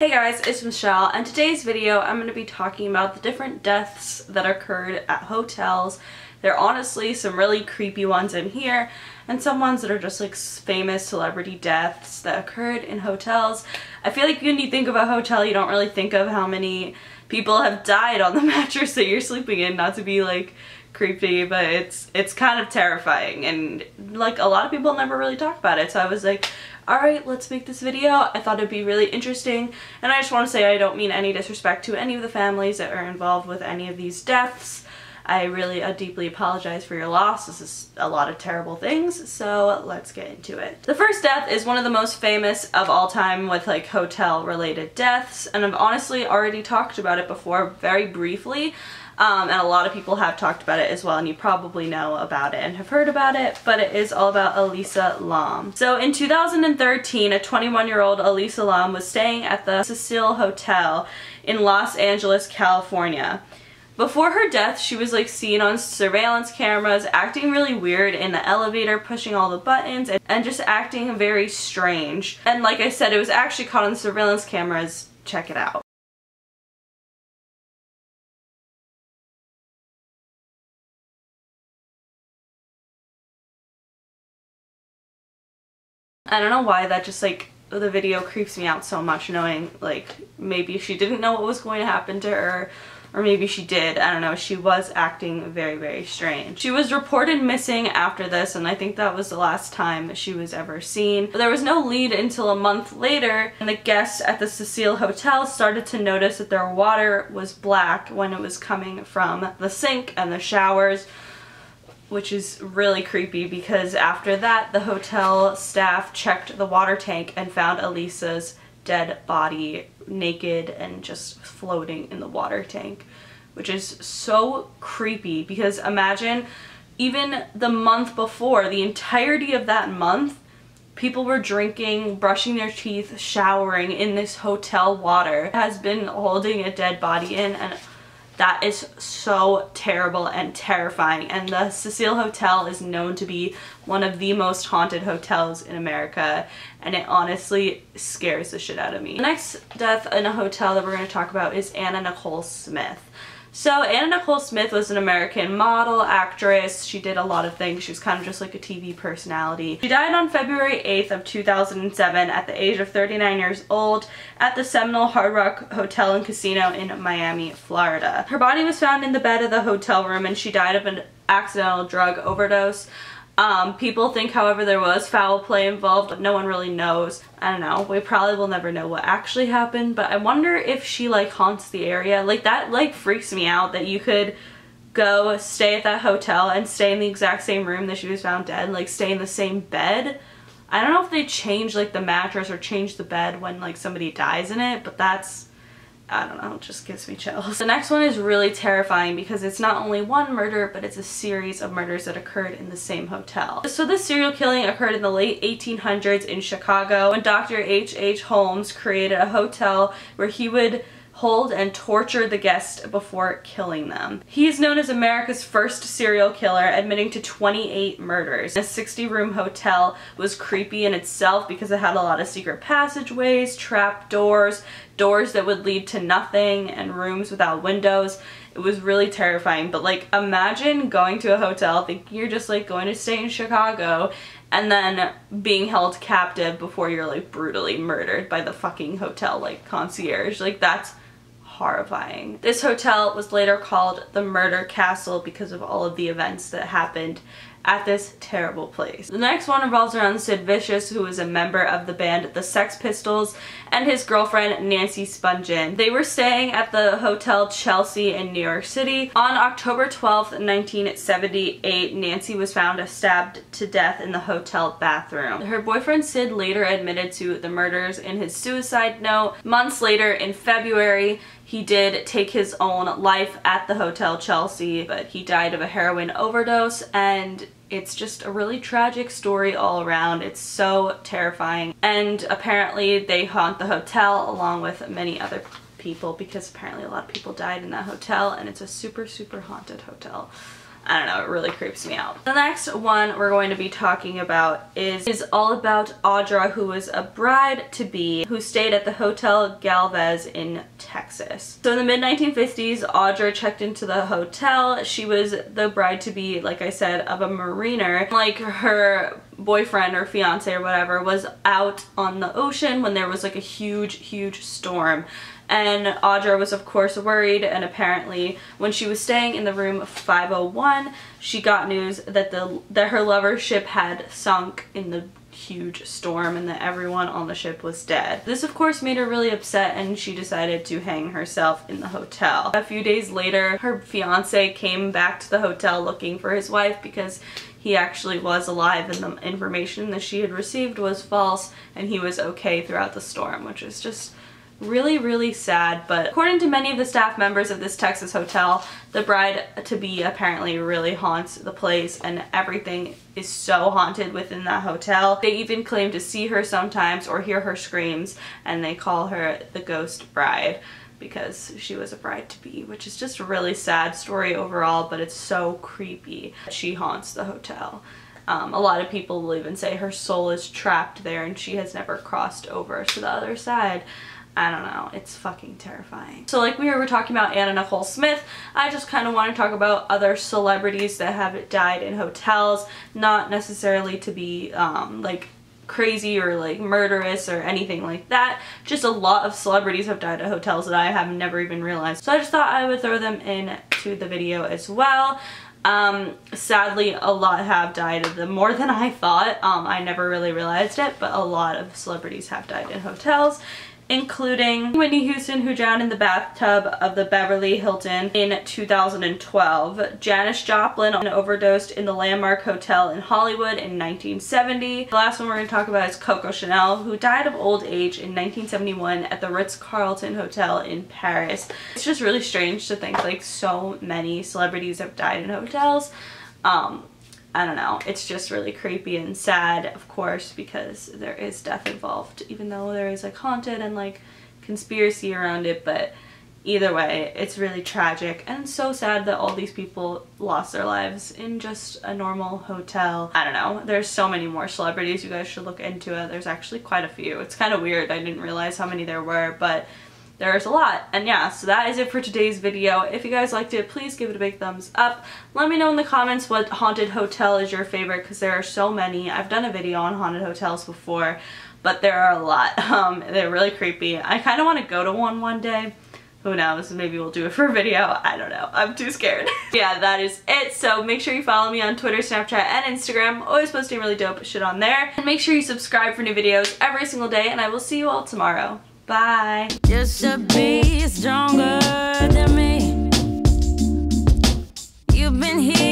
Hey guys, it's Michelle, and today's video I'm going to be talking about the different deaths that occurred at hotels. There are honestly some really creepy ones in here, and some ones that are just like famous celebrity deaths that occurred in hotels. I feel like when you think of a hotel, you don't really think of how many people have died on the mattress that you're sleeping in, not to be like creepy, but it's kind of terrifying, and like a lot of people never really talk about it, so I was like, alright, let's make this video. I thought it'd be really interesting, and I just want to say I don't mean any disrespect to any of the families that are involved with any of these deaths. I really deeply apologize for your loss. This is a lot of terrible things, so let's get into it. The first death is one of the most famous of all time with like hotel related deaths, and I've honestly already talked about it before very briefly. And a lot of people have talked about it as well, and you probably know about it and have heard about it, but it is all about Elisa Lam. So in 2013, a 21-year-old Elisa Lam was staying at the Cecil Hotel in Los Angeles, California. Before her death, she was like seen on surveillance cameras acting really weird in the elevator, pushing all the buttons and just acting very strange. And like I said, it was actually caught on the surveillance cameras. Check it out. I don't know why that just like the video creeps me out so much, knowing like maybe she didn't know what was going to happen to her, or maybe she did. I don't know. She was acting very strange. She was reported missing after this, and I think that was the last time she was ever seen. But there was no lead until a month later, and the guests at the Cecil Hotel started to notice that their water was black when it was coming from the sink and the showers, which is really creepy because after that the hotel staff checked the water tank and found Elisa's dead body naked and just floating in the water tank, which is so creepy because imagine even the month before, the entirety of that month, people were drinking, brushing their teeth, showering in this hotel water. It has been holding a dead body in, and that is so terrible and terrifying, and the Cecil Hotel is known to be one of the most haunted hotels in America, and it honestly scares the shit out of me. The next death in a hotel that we're going to talk about is Anna Nicole Smith. So Anna Nicole Smith was an American model, actress. She did a lot of things. She was kind of just like a TV personality. She died on February 8th of 2007 at the age of 39 years old at the Seminole Hard Rock Hotel and Casino in Miami, Florida. Her body was found in the bed of the hotel room, and she died of an accidental drug overdose. People think, however, there was foul play involved, but no one really knows. I don't know. We probably will never know what actually happened, but I wonder if she like haunts the area. Like that like freaks me out that you could go stay at that hotel and stay in the exact same room that she was found dead, like stay in the same bed. I don't know if they change like the mattress or change the bed when like somebody dies in it, but that's, I don't know, it just gives me chills. The next one is really terrifying because it's not only one murder, but it's a series of murders that occurred in the same hotel. So this serial killing occurred in the late 1800s in Chicago when Dr. H.H. Holmes created a hotel where he would hold and torture the guests before killing them. He is known as America's first serial killer, admitting to 28 murders. A 60-room hotel was creepy in itself because it had a lot of secret passageways, trap doors, doors that would lead to nothing, and rooms without windows. It was really terrifying, but like imagine going to a hotel thinking you're just like going to stay in Chicago and then being held captive before you're like brutally murdered by the fucking hotel like concierge. Like that's horrifying. This hotel was later called the Murder Castle because of all of the events that happened at this terrible place. The next one revolves around Sid Vicious, who was a member of the band The Sex Pistols, and his girlfriend Nancy Spungen. They were staying at the Hotel Chelsea in New York City. On October 12th, 1978, Nancy was found stabbed to death in the hotel bathroom. Her boyfriend Sid later admitted to the murders in his suicide note. Months later, in February, he did take his own life at the Hotel Chelsea, but he died of a heroin overdose, and it's just a really tragic story all around. It's so terrifying, and apparently they haunt the hotel along with many other people because apparently a lot of people died in that hotel, and it's a super haunted hotel. I don't know, it really creeps me out. The next one we're going to be talking about is all about Audra, who was a bride-to-be who stayed at the Hotel Galvez in Texas. So in the mid-1950s, Audra checked into the hotel. She was the bride-to-be, like I said, of a mariner. Like, her boyfriend or fiance or whatever was out on the ocean when there was like a huge storm. And Audra was of course worried, and apparently when she was staying in the room 501, she got news that her lover's ship had sunk in the huge storm and that everyone on the ship was dead. This of course made her really upset, and she decided to hang herself in the hotel. A few days later, her fiance came back to the hotel looking for his wife because he actually was alive and the information that she had received was false, and he was okay throughout the storm, which is just really sad. But according to many of the staff members of this Texas hotel, the bride-to-be apparently really haunts the place, and everything is so haunted within that hotel. They even claim to see her sometimes or hear her screams, and they call her the ghost bride because she was a bride-to-be, which is just a really sad story overall, but it's so creepy. She haunts the hotel. A lot of people will even say her soul is trapped there and she has never crossed over to the other side. I don't know, it's fucking terrifying. So like we were talking about Anna Nicole Smith, I just kind of want to talk about other celebrities that have died in hotels, not necessarily to be like crazy or like murderous or anything like that. Just a lot of celebrities have died at hotels that I have never even realized. So I just thought I would throw them into the video as well. Sadly, a lot have died of them, more than I thought. I never really realized it, but a lot of celebrities have died in hotels, including Whitney Houston, who drowned in the bathtub of the Beverly Hilton in 2012. Janis Joplin overdosed in the Landmark Hotel in Hollywood in 1970. The last one we're going to talk about is Coco Chanel, who died of old age in 1971 at the Ritz-Carlton Hotel in Paris. It's just really strange to think like so many celebrities have died in hotels. I don't know, it's just really creepy and sad, of course, because there is death involved, even though there is like haunted and like conspiracy around it. But either way, it's really tragic and so sad that all these people lost their lives in just a normal hotel. I don't know, there's so many more celebrities, you guys should look into it. There's actually quite a few. It's kind of weird, I didn't realize how many there were, but there's a lot. And yeah, so that is it for today's video. If you guys liked it, please give it a big thumbs up. Let me know in the comments what haunted hotel is your favorite, because there are so many. I've done a video on haunted hotels before, but there are a lot. They're really creepy. I kind of want to go to one day. Who knows, maybe we'll do it for a video. I don't know, I'm too scared. Yeah, that is it. So make sure you follow me on Twitter, Snapchat, and Instagram. Always posting really dope shit on there. And make sure you subscribe for new videos every single day, and I will see you all tomorrow. Bye. Just to be stronger than me. You've been here.